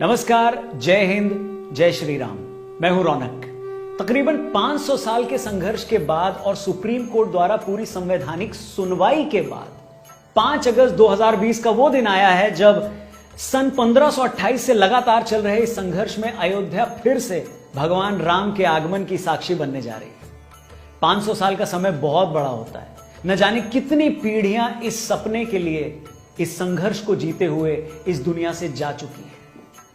नमस्कार, जय हिंद, जय श्री राम। मैं हूं रौनक। तकरीबन 500 साल के संघर्ष के बाद और सुप्रीम कोर्ट द्वारा पूरी संवैधानिक सुनवाई के बाद 5 अगस्त 2020 का वो दिन आया है जब सन 1528 से लगातार चल रहे इस संघर्ष में अयोध्या फिर से भगवान राम के आगमन की साक्षी बनने जा रही है। 500 साल का समय बहुत बड़ा होता है। न जाने कितनी पीढ़ियां इस सपने के लिए, इस संघर्ष को जीते हुए इस दुनिया से जा चुकी है।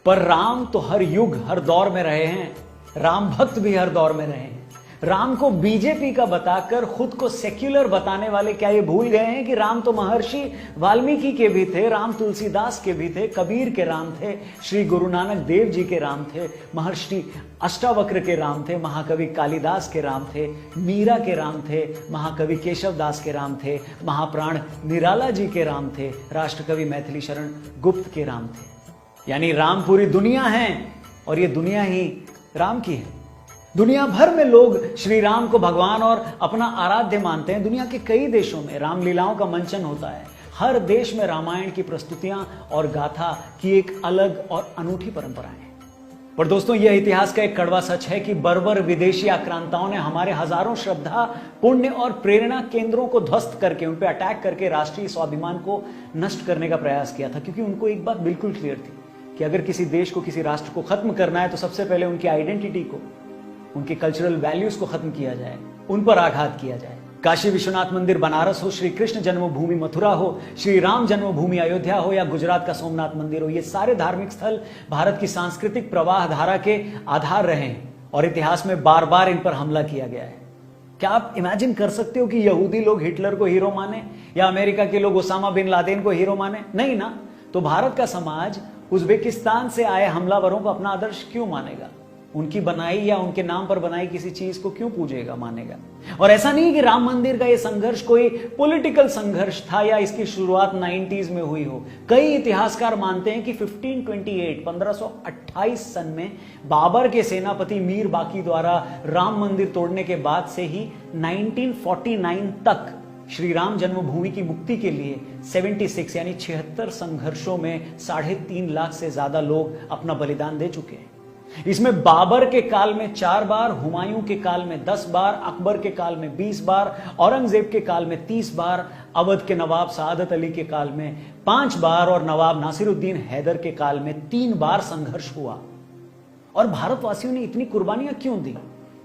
पर राम तो हर युग, हर दौर में रहे हैं। राम भक्त भी हर दौर में रहे हैं। राम को बीजेपी का बताकर खुद को सेक्युलर बताने वाले क्या ये भूल गए हैं कि राम तो महर्षि वाल्मीकि के भी थे, राम तुलसीदास के भी थे, कबीर के राम थे, श्री गुरु नानक देव जी के राम थे, महर्षि अष्टावक्र के राम थे, महाकवि कालिदास के राम थे, मीरा के राम थे, महाकवि केशव दास के राम थे, महाप्राण निराला जी के राम थे, राष्ट्रकवि मैथिली शरण गुप्त के राम थे। यानी राम पूरी दुनिया है और ये दुनिया ही राम की है। दुनिया भर में लोग श्री राम को भगवान और अपना आराध्य मानते हैं। दुनिया के कई देशों में रामलीलाओं का मंचन होता है। हर देश में रामायण की प्रस्तुतियां और गाथा की एक अलग और अनूठी परंपरा है। पर दोस्तों, यह इतिहास का एक कड़वा सच है कि बर्बर विदेशी आक्रांताओं ने हमारे हजारों श्रद्धा, पुण्य और प्रेरणा केंद्रों को ध्वस्त करके, उन पर अटैक करके राष्ट्रीय स्वाभिमान को नष्ट करने का प्रयास किया था। क्योंकि उनको एक बात बिल्कुल क्लियर थी कि अगर किसी देश को, किसी राष्ट्र को खत्म करना है तो सबसे पहले उनकी आइडेंटिटी को, उनके कल्चरल वैल्यूज को खत्म किया जाए, उन पर आघात किया जाए। काशी विश्वनाथ मंदिर बनारस हो, श्री कृष्ण जन्मभूमि मथुरा हो, श्री राम जन्मभूमि अयोध्या हो या गुजरात का सोमनाथ मंदिर हो, ये सारे धार्मिक स्थल भारत की सांस्कृतिक प्रवाह धारा के आधार रहे हैं और इतिहास में बार बार इन पर हमला किया गया है। क्या आप इमेजिन कर सकते हो कि यहूदी लोग हिटलर को हीरो माने या अमेरिका के लोग ओसामा बिन लादेन को हीरो माने? नहीं ना। तो भारत का समाज उज्बेकिस्तान से आए हमलावरों को अपना आदर्श क्यों मानेगा? उनकी बनाई या उनके नाम पर बनाई किसी चीज को क्यों पूजेगा, मानेगा? और ऐसा नहीं कि राम मंदिर का यह संघर्ष कोई पॉलिटिकल संघर्ष था या इसकी शुरुआत 90s में हुई हो। कई इतिहासकार मानते हैं कि 1528 सन में बाबर के सेनापति मीर बाकी द्वारा राम मंदिर तोड़ने के बाद से ही 1949 तक श्री राम जन्मभूमि की मुक्ति के लिए 76 यानी 76 संघर्षों में 3.5 लाख से ज्यादा लोग अपना बलिदान दे चुके हैं। इसमें बाबर के काल में 4 बार, हुमायूं के काल में 10 बार, अकबर के काल में 20 बार, औरंगजेब के काल में 30 बार, अवध के नवाब सादत अली के काल में 5 बार और नवाब नासिरुद्दीन हैदर के काल में 3 बार संघर्ष हुआ। और भारतवासियों ने इतनी कुर्बानियां क्यों दी?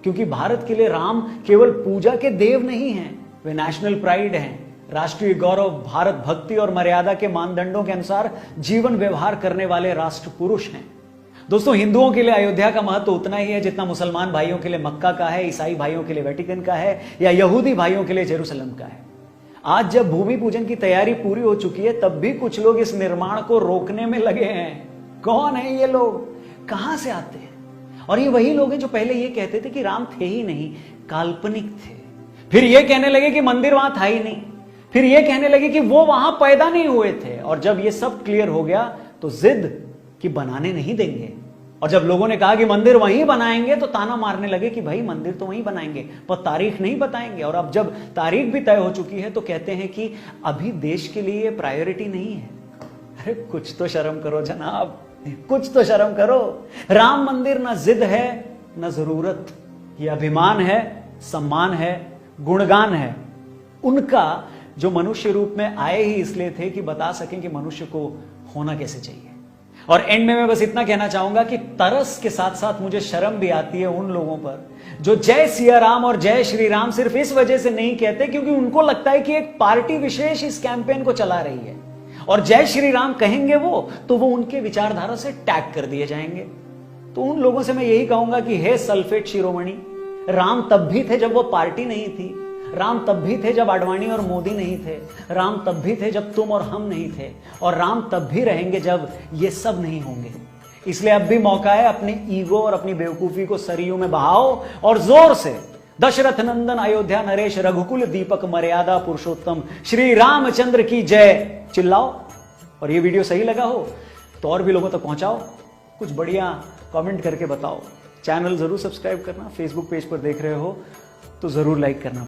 क्योंकि भारत के लिए राम केवल पूजा के देव नहीं हैं, वे नेशनल प्राइड हैं, राष्ट्रीय गौरव, भारत भक्ति और मर्यादा के मानदंडों के अनुसार जीवन व्यवहार करने वाले राष्ट्र पुरुष हैं। दोस्तों, हिंदुओं के लिए अयोध्या का महत्व उतना ही है जितना मुसलमान भाइयों के लिए मक्का का है, ईसाई भाइयों के लिए वेटिकन का है या यहूदी भाइयों के लिए जेरूसलम का है। आज जब भूमि पूजन की तैयारी पूरी हो चुकी है, तब भी कुछ लोग इस निर्माण को रोकने में लगे हैं। कौन है ये लोग? कहां से आते हैं? और ये वही लोग हैं जो पहले ये कहते थे कि राम थे ही नहीं, काल्पनिक थे। फिर ये कहने लगे कि मंदिर वहां था ही नहीं। फिर ये कहने लगे कि वो वहां पैदा नहीं हुए थे। और जब ये सब क्लियर हो गया तो जिद कि बनाने नहीं देंगे। और जब लोगों ने कहा कि मंदिर वहीं बनाएंगे तो ताना मारने लगे कि भाई मंदिर तो वहीं बनाएंगे पर तारीख नहीं बताएंगे। और अब जब तारीख भी तय हो चुकी है तो कहते हैं कि अभी देश के लिए प्रायोरिटी नहीं है। अरे कुछ तो शर्म करो जनाब, कुछ तो शर्म करो। राम मंदिर ना जिद है ना जरूरत, ये अभिमान है, सम्मान है, गुणगान है उनका, जो मनुष्य रूप में आए ही इसलिए थे कि बता सकें कि मनुष्य को होना कैसे चाहिए। और एंड में मैं बस इतना कहना चाहूंगा कि तरस के साथ साथ मुझे शर्म भी आती है उन लोगों पर जो जय सिया राम और जय श्री राम सिर्फ इस वजह से नहीं कहते क्योंकि उनको लगता है कि एक पार्टी विशेष इस कैंपेन को चला रही है और जय श्री राम कहेंगे वो तो वो उनके विचारधारा से टैग कर दिए जाएंगे। तो उन लोगों से मैं यही कहूंगा कि हे सल्फेट शिरोमणि, राम तब भी थे जब वो पार्टी नहीं थी। राम तब भी थे जब आडवाणी और मोदी नहीं थे। राम तब भी थे जब तुम और हम नहीं थे। और राम तब भी रहेंगे जब ये सब नहीं होंगे। इसलिए अब भी मौका है, अपने ईगो और अपनी बेवकूफी को सरयू में बहाओ और जोर से दशरथ नंदन अयोध्या नरेश रघुकुल दीपक मर्यादा पुरुषोत्तम श्री रामचंद्र की जय चिल्लाओ। और ये वीडियो सही लगा हो तो और भी लोगों तक पहुंचाओ, कुछ बढ़िया कमेंट करके बताओ। चैनल जरूर सब्सक्राइब करना, फेसबुक पेज पर देख रहे हो तो जरूर लाइक करना।